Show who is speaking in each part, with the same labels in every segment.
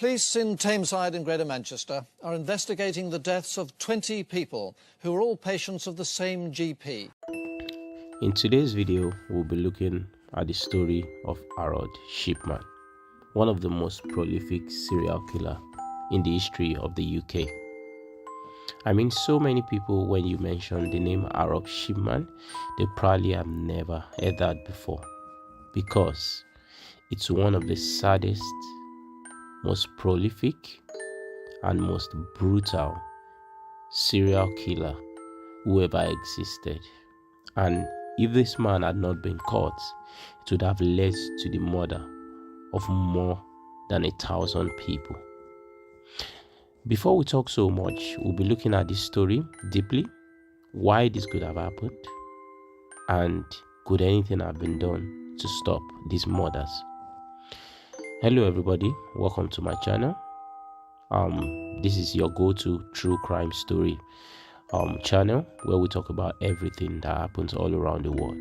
Speaker 1: Police in Tameside in Greater Manchester are investigating the deaths of 20 people who are all patients of the same GP.
Speaker 2: In today's video, we'll be looking at the story of Harold Shipman, one of the most prolific serial killer in the history of the UK. I mean, so many people, when you mention the name Harold Shipman, they probably have never heard that before, because it's one of the saddest, most prolific, and most brutal serial killer who ever existed. And if this man had not been caught, it would have led to the murder of more than 1,000 people. Before we talk so much, we'll be looking at this story deeply, why this could have happened, and could anything have been done to stop these murders. Hello everybody, welcome to my channel. This is your go-to true crime story channel, where we talk about everything that happens all around the world.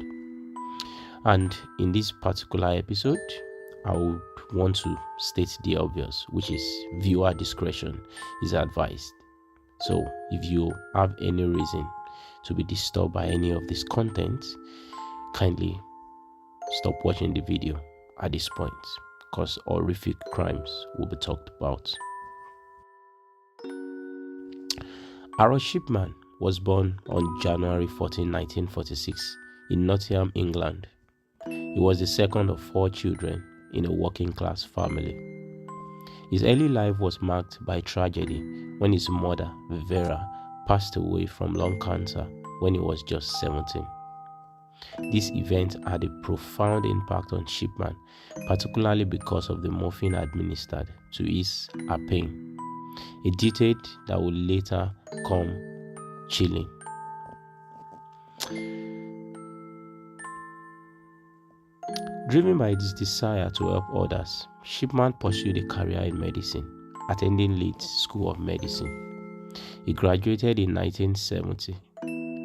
Speaker 2: And in this particular episode, I would want to state the obvious, which is viewer discretion is advised. So if you have any reason to be disturbed by any of this content, kindly stop watching the video at this point, because horrific crimes will be talked about. Harold Shipman was born on January 14, 1946 in Nottingham, England. He was the second of 4 children in a working-class family. His early life was marked by tragedy when his mother, Vera, passed away from lung cancer when he was just 17. This event had a profound impact on Shipman, particularly because of the morphine administered to ease her pain, a detail that would later come chilling. Driven by this desire to help others, Shipman pursued a career in medicine, attending Leeds School of Medicine. He graduated in 1970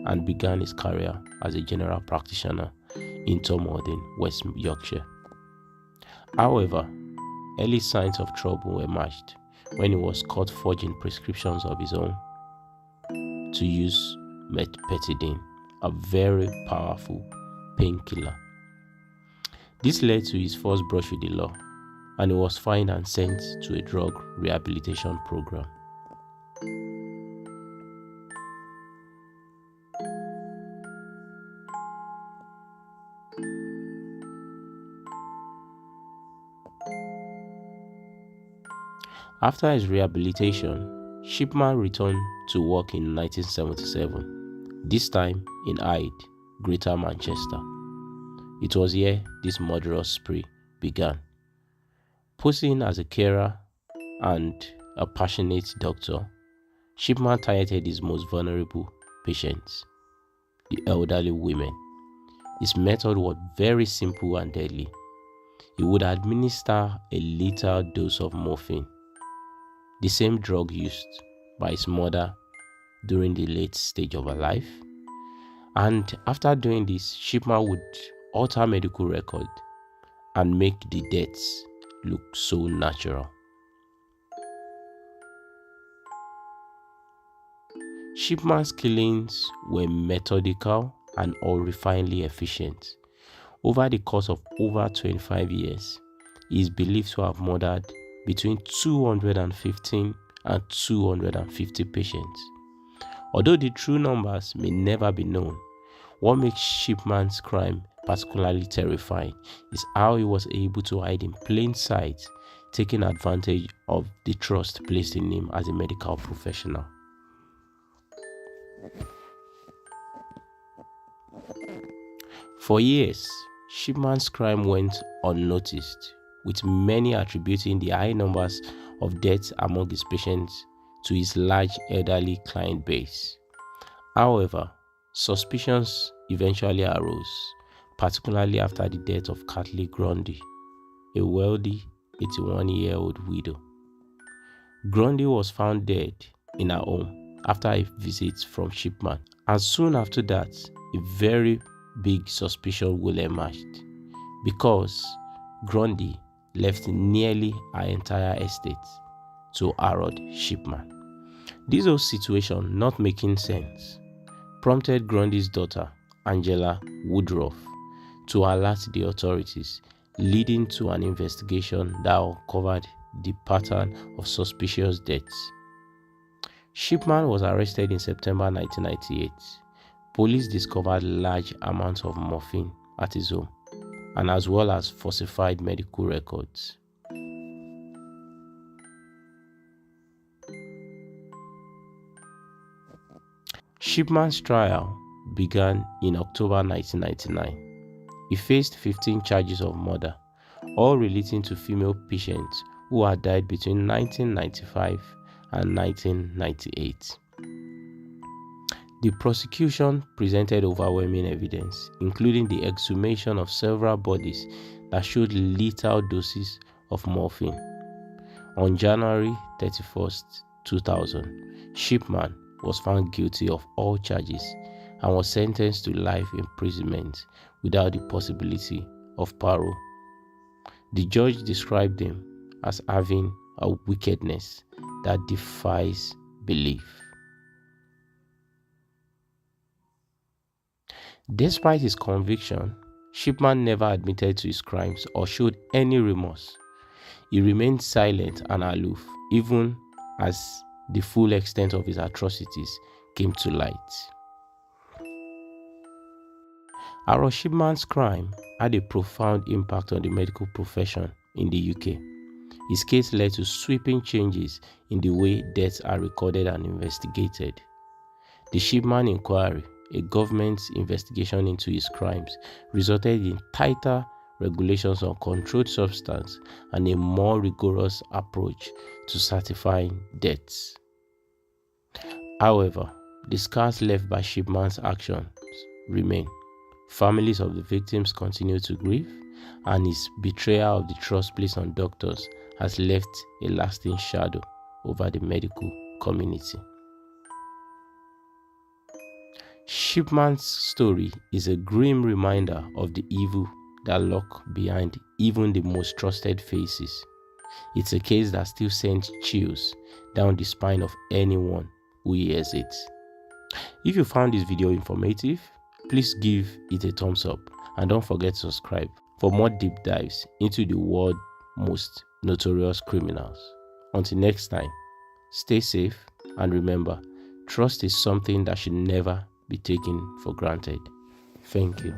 Speaker 2: and began his career as a general practitioner in Tomorden, West Yorkshire. However, early signs of trouble emerged when he was caught forging prescriptions of his own to use methamphetamine, a very powerful painkiller. This led to his first brush with the law, and he was fined and sent to a drug rehabilitation program. After his rehabilitation, Shipman returned to work in 1977, this time in Hyde, Greater Manchester. It was here this murderous spree began. Posing as a carer and a passionate doctor, Shipman targeted his most vulnerable patients, the elderly women. His method was very simple and deadly. He would administer a lethal dose of morphine, the same drug used by his mother during the late stage of her life. And after doing this, Shipman would alter medical record and make the deaths look so natural. Shipman's killings were methodical and horrifyingly efficient. Over the course of over 25 years, he is believed to have murdered between 215 and 250 patients. Although the true numbers may never be known, what makes Shipman's crime particularly terrifying is how he was able to hide in plain sight, taking advantage of the trust placed in him as a medical professional. For years, Shipman's crime went unnoticed, with many attributing the high numbers of deaths among his patients to his large elderly client base. However, suspicions eventually arose, particularly after the death of Kathleen Grundy, a wealthy 81-year-old widow. Grundy was found dead in her home after a visit from Shipman, and soon after that, a very big suspicion will emerged, because Grundy left nearly her entire estate to Harold Shipman. This whole situation not making sense prompted Grundy's daughter, Angela Woodruff, to alert the authorities, leading to an investigation that uncovered the pattern of suspicious deaths. Shipman was arrested in September 1998. Police discovered large amounts of morphine at his home, and as well as falsified medical records. Shipman's trial began in October 1999. He faced 15 charges of murder, all relating to female patients who had died between 1995 and 1998. The prosecution presented overwhelming evidence, including the exhumation of several bodies that showed lethal doses of morphine. On January 31, 2000, Shipman was found guilty of all charges and was sentenced to life imprisonment without the possibility of parole. The judge described him as having a wickedness that defies belief. Despite his conviction, Shipman never admitted to his crimes or showed any remorse. He remained silent and aloof, even as the full extent of his atrocities came to light. Harold Shipman's crime had a profound impact on the medical profession in the UK. His case led to sweeping changes in the way deaths are recorded and investigated. The Shipman Inquiry, a government investigation into his crimes, resulted in tighter regulations on controlled substance and a more rigorous approach to certifying deaths. However, the scars left by Shipman's actions remain. Families of the victims continue to grieve, and his betrayal of the trust placed on doctors has left a lasting shadow over the medical community. Shipman's story is a grim reminder of the evil that lurk behind even the most trusted faces. It's a case that still sends chills down the spine of anyone who hears it. If you found this video informative, please give it a thumbs up and don't forget to subscribe for more deep dives into the world's most notorious criminals. Until next time, stay safe and remember, trust is something that should never be taken for granted. Thank you.